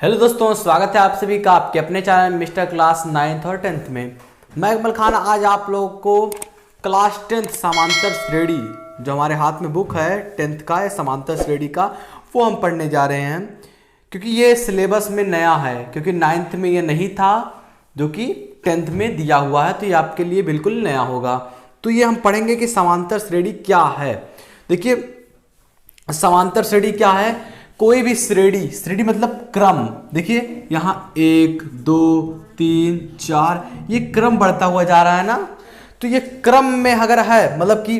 Hello दोस्तों, स्वागत है आप सभी का आपके अपने चैनल मिस्टर क्लास 9th और 10th में। मैं इकबाल खान आज आप लोगों को क्लास 10th समांतर श्रेणी जो हमारे हाथ में बुक है 10th का है समांतर श्रेणी का, वो हम पढ़ने जा रहे हैं क्योंकि ये सिलेबस में नया है, क्योंकि 9th में ये नहीं था जो कि 10th में दिया हुआ है, तो ये आपके लिए बिल्कुल नया होगा। तो ये हम पढ़ेंगे कि समांतर श्रेणी क्या है। देखिए, समांतर श्रेणी क्या है, कोई भी श्रेणी, श्रेणी मतलब क्रम। देखिए यहाँ 1 2 3 4 ये क्रम बढ़ता हुआ जा रहा है ना, तो ये क्रम में अगर है मतलब कि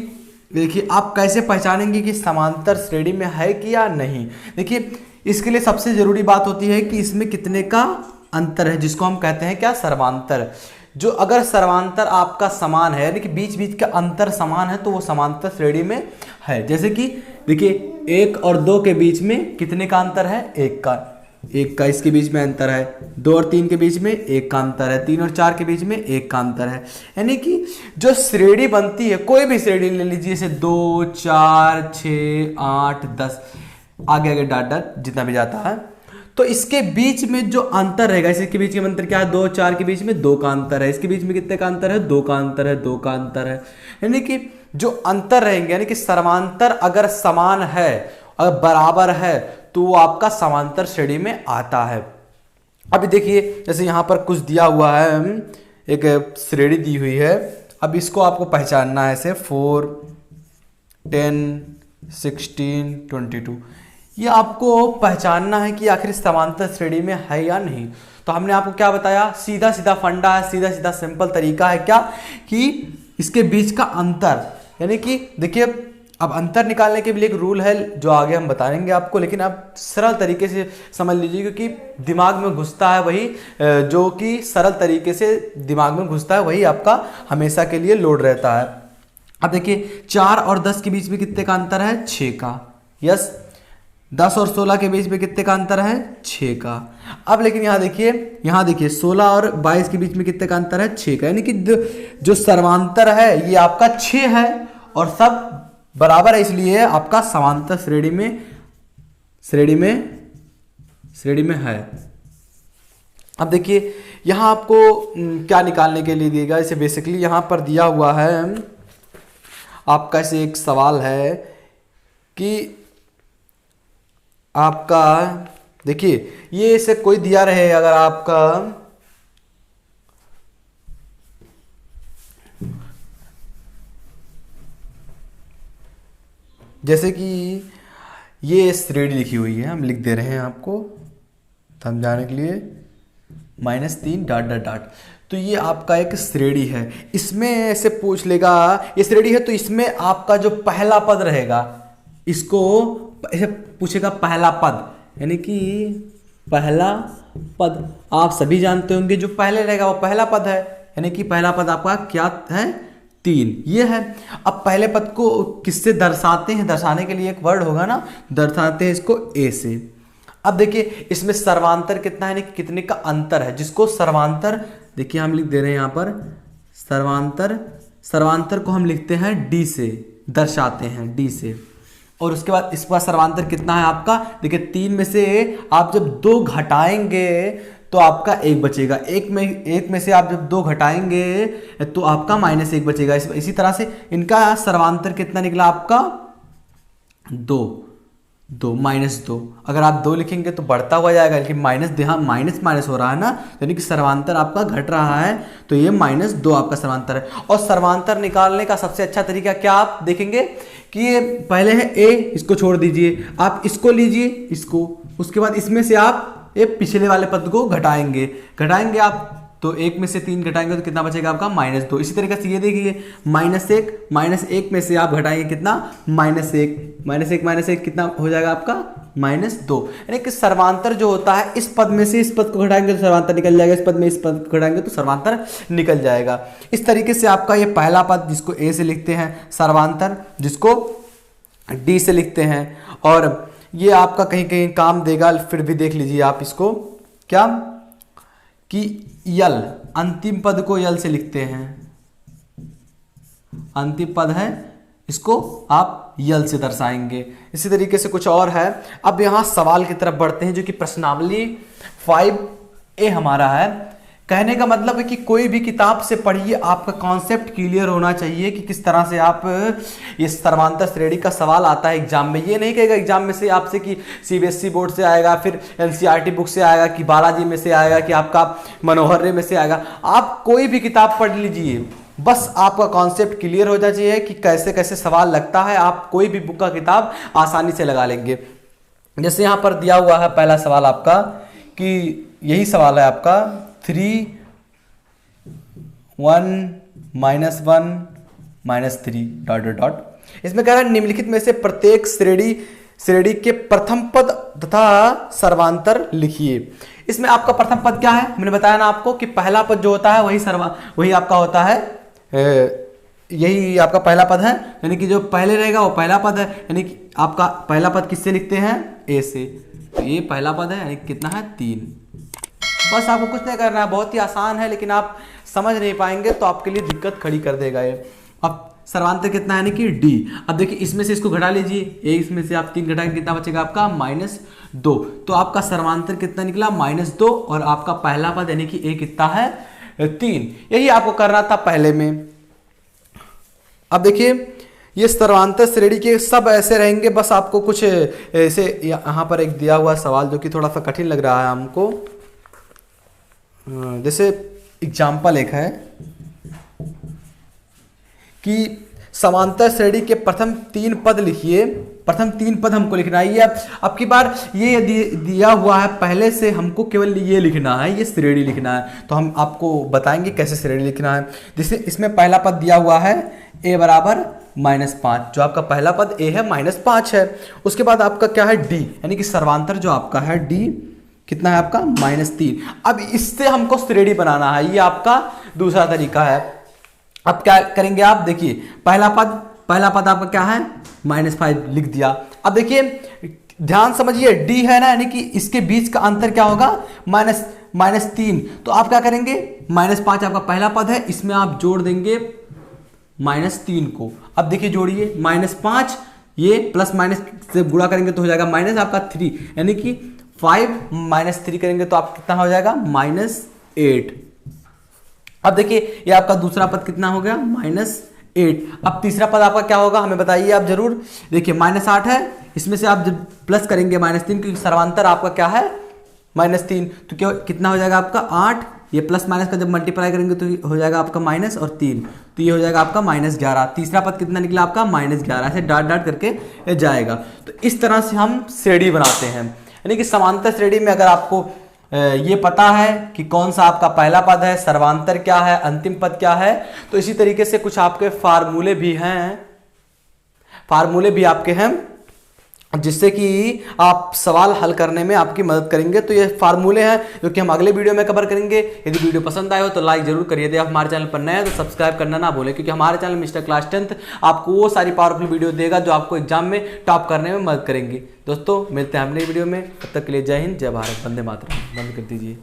देखिए आप कैसे पहचानेंगे कि समांतर श्रेणी में है कि या नहीं। देखिए इसके लिए सबसे जरूरी बात होती है कि इसमें कितने का अंतर है, जिसको हम कहते हैं क्या, सर्वांतर। जो अगर सर्वांतर आपका समान है यानी कि बीच बीच का अंतर समान है तो वो समांतर श्रेणी में है। जैसे कि देखिए 1 और 2 के बीच में कितने का अंतर है, 1 का इसके बीच में अंतर है। 2 और 3 के बीच में 1 का अंतर है। 3 और 4 के बीच में 1 का अंतर है। यानी कि जो श्रेणी बनती है, कोई भी श्रेणी ले लीजिए, जैसे 2 4 6 8 10 आगे आगे डाट डाट जितना भी जाता है, तो इसके बीच में जो अंतर रहेगा, इसके बीच में अंतर क्या है, 2 4 के बीच में 2 का अंतर है। इसके बीच में कितने का अंतर है, 2 का अंतर है, 2 का अंतर है। यानी कि जो अंतर रहेंगे, यानी कि समांतर अगर समान है, अगर बराबर है, तो वो आपका समांतर श्रेणी में आता है। अभी देखिए जैसे यहाँ पर कुछ दिया हुआ है, एक श्रेणी दी हुई है। अब इसको आपको पहचानना है, ऐसे 4 10 16 22, ये आपको पहचानना है कि आखिर समांतर श्रेणी में है या नहीं। तो हमने आपको क्या बताया, सीधा सीधा फंडा है, सीधा सीधा सिंपल तरीका है क्या, कि इसके बीच का अंतर, यानी कि देखिए अब अंतर निकालने के लिए एक रूल है जो आगे हम बताएंगे आपको, लेकिन आप सरल तरीके से समझ लीजिए क्योंकि दिमाग में घुसता है वही, जो कि सरल तरीके से दिमाग में घुसता है वही आपका हमेशा के लिए लोड रहता है। अब देखिए 4 और 10 के बीच में कितने का अंतर है, 6 का। यस, 10 और 16 के बीच में कितने का अंतर है, 6 का। अब लेकिन यहाँ देखिए 16 और 22 के बीच में कितने का अंतर है, 6 का। यानी कि जो सर्वांतर है ये आपका 6 है और सब बराबर है, इसलिए आपका समांतर श्रेणी में है। अब देखिए यहाँ आपको क्या निकालने के लिए दिएगा, इसे बेसिकली यहाँ पर दिया हुआ है आपका, ऐसे एक सवाल है कि आपका, देखिए ये इसे कोई दिया रहे, अगर आपका जैसे कि ये श्रेणी लिखी हुई है, हम लिख दे रहे हैं आपको समझाने के लिए, -3 डाट डाट डाट, तो ये आपका एक श्रेणी है। इसमें ऐसे पूछ लेगा, ये श्रेणी है तो इसमें आपका जो पहला पद रहेगा, इसको ऐसे पूछेगा पहला पद, यानी कि पहला पद आप सभी जानते होंगे, जो पहले रहेगा वो पहला पद है, यानी कि पहला पद आपका क्या है, 3, ये है। अब पहले पद को किससे दर्शाते हैं, दर्शाने के लिए एक वर्ड होगा ना, दर्शाते हैं इसको ए से। अब देखिए इसमें सर्वांतर कितना है, कितने का अंतर है, जिसको सर्वांतर, देखिए हम लिख दे रहे हैं यहाँ पर सर्वांतर को हम लिखते हैं डी से, दर्शाते हैं डी से। और उसके बाद इसका सर्वांतर कितना है आपका, देखिए 3 में से आप जब 2 घटाएंगे तो आपका 1 बचेगा। एक में से आप जब 2 घटाएंगे तो आपका -1 बचेगा। इसी तरह से इनका सर्वांतर कितना निकला आपका, 2 -2। अगर आप 2 लिखेंगे तो बढ़ता हुआ जाएगा, लेकिन माइनस हो रहा है ना, यानी कि सर्वांतर आपका घट रहा है, तो ये -2 आपका सर्वांतर है। और सर्वांतर निकालने का सबसे अच्छा तरीका क्या, आप देखेंगे कि ये पहले है ए, इसको छोड़ दीजिए, आप इसको लीजिए, इसको, उसके बाद इसमें से आप ये पिछले वाले पद को घटाएंगे आप, तो 1 में से 3 घटाएंगे तो कितना बचेगा आपका, -2। इसी तरीके से ये देखिए -1 में से आप घटाएंगे कितना, -1 कितना हो जाएगा आपका, -2। यानी कि सर्वांतर जो होता है, इस पद में से इस पद को घटाएंगे तो सर्वांतर निकल जाएगा, इस पद में इस पद को घटाएंगे तो सर्वांतर निकल जाएगा। इस तरीके से आपका ये पहला पद जिसको ए से लिखते हैं सर्वांतर, जिसको डी से लिखते हैं, और ये आपका कहीं कहीं काम देगा, फिर भी देख लीजिए आप इसको, क्या कि यल, अंतिम पद को यल से लिखते हैं, अंतिम पद है, इसको आप यल से दर्शाएंगे। इसी तरीके से कुछ और है। अब यहाँ सवाल की तरफ बढ़ते हैं जो कि प्रश्नावली 5A हमारा है। कहने का मतलब है कि कोई भी किताब से पढ़िए, आपका कॉन्सेप्ट क्लियर होना चाहिए कि किस तरह से आप ये सर्वांतर श्रेणी का सवाल आता है एग्जाम में। ये नहीं कहेगा एग्जाम में से आपसे कि सीबीएसई बोर्ड से आएगा, फिर एनसीईआरटी बुक से आएगा, कि बालाजी में से आएगा, कि आपका मनोहर में से आएगा। आप कोई भी किताब पढ़ लीजिए, बस आपका कॉन्सेप्ट क्लियर हो जाना चाहिए कि कैसे कैसे सवाल लगता है। आप कोई भी बुक का किताब आसानी से लगा लेंगे। जैसे यहाँ पर दिया हुआ है पहला सवाल आपका, कि यही सवाल है आपका 3 1 -1 -3 ... इसमें कह रहा है निम्नलिखित में से प्रत्येक श्रेणी के प्रथम पद तथा सर्वांतर लिखिए। इसमें आपका प्रथम पद क्या है? मैंने बताया ना आपको कि पहला पद जो होता है वही आपका होता है, यही आपका पहला पद है, यानी कि जो पहले रहेगा वो पहला पद है। यानी कि आपका पहला पद किससे लिखते हैं? ए से। तो ये पहला पद है, यानी कितना है? 3। बस आपको कुछ नहीं करना है, बहुत ही आसान है, लेकिन आप समझ नहीं पाएंगे तो आपके लिए दिक्कत खड़ी कर देगा ये। अब सर्वांतर कितना है? यानी कि डी। अब देखिए इसमें से इसको घटा लीजिए, ए इसमें से आप 3 घटाएंगे, कितना बचेगा आपका? -2। तो आपका सर्वांतर कितना निकला? -2। और आपका पहला पद यानी कि ए कितना है? 3। यही आपको करना था पहले में। अब देखिए ये सर्वांतर श्रेणी के सब ऐसे रहेंगे, बस आपको कुछ ऐसे यहाँ पर एक दिया हुआ सवाल जो कि थोड़ा सा कठिन लग रहा है हमको। जैसे एग्जाम्पल एक है कि समांतर श्रेणी के प्रथम 3 पद लिखिए। प्रथम 3 पद हमको लिखना है। ये अब की बार ये दिया हुआ है, पहले से हमको केवल ये लिखना है, ये श्रेणी लिखना है। तो हम आपको बताएंगे कैसे श्रेणी लिखना है। जैसे इसमें पहला पद दिया हुआ है a बराबर -5, जो आपका पहला पद a है -5 है। उसके बाद आपका क्या है? d, यानी कि सर्वांतर जो आपका है d कितना है आपका? -3। अब इससे हमको श्रेणी बनाना है, ये आपका दूसरा तरीका है। अब क्या करेंगे आप? देखिए पहला पद आपका क्या है? -5 लिख दिया। अब देखिए ध्यान समझिए, d है ना, यानी कि इसके बीच का अंतर क्या होगा? -3। तो आप क्या करेंगे? -5 आपका पहला पद है, इसमें आप जोड़ देंगे -3 को। अब देखिए जोड़िए, -5 ये प्लस माइनस से गुणा करेंगे तो हो जाएगा माइनस आपका 3, यानी कि 5 - 3 करेंगे तो आप कितना हो जाएगा? -8। अब देखिए ये आपका दूसरा पद कितना हो गया? -8। अब तीसरा पद आपका क्या होगा? हमें बताइए आप जरूर। देखिए -8 है, इसमें से आप जब प्लस करेंगे -3, क्योंकि सर्वांतर आपका क्या है? -3। तो क्या कितना हो जाएगा आपका? 8। ये प्लस माइनस का जब मल्टीप्लाई करेंगे तो हो जाएगा आपका माइनस और 3, तो ये हो जाएगा आपका -11। तीसरा पद कितना निकला आपका? -11। ऐसे डाट डाट करके जाएगा। तो इस तरह से हम श्रेणी बनाते हैं। यानी कि समांतर श्रेणी में अगर आपको ये पता है कि कौन सा आपका पहला पद है, सर्वांतर क्या है, अंतिम पद क्या है, तो इसी तरीके से कुछ आपके फार्मूले भी हैं, फार्मूले भी आपके हैं जिससे कि आप सवाल हल करने में आपकी मदद करेंगे। तो ये फार्मूले हैं जो कि हम अगले वीडियो में कवर करेंगे। यदि वीडियो पसंद आए हो तो लाइक जरूर करिए। यदि आप हमारे चैनल पर नए हैं तो सब्सक्राइब करना ना भूलें, क्योंकि हमारे चैनल मिस्टर क्लास 10 आपको वो सारी पावरफुल वीडियो देगा जो आपको एग्जाम में टॉप करने में मदद करेंगे। दोस्तों मिलते हैं अगले वीडियो में, तब तक के लिए जय हिंद, जय भारत, वंदे मातरम। बंद कर दीजिए।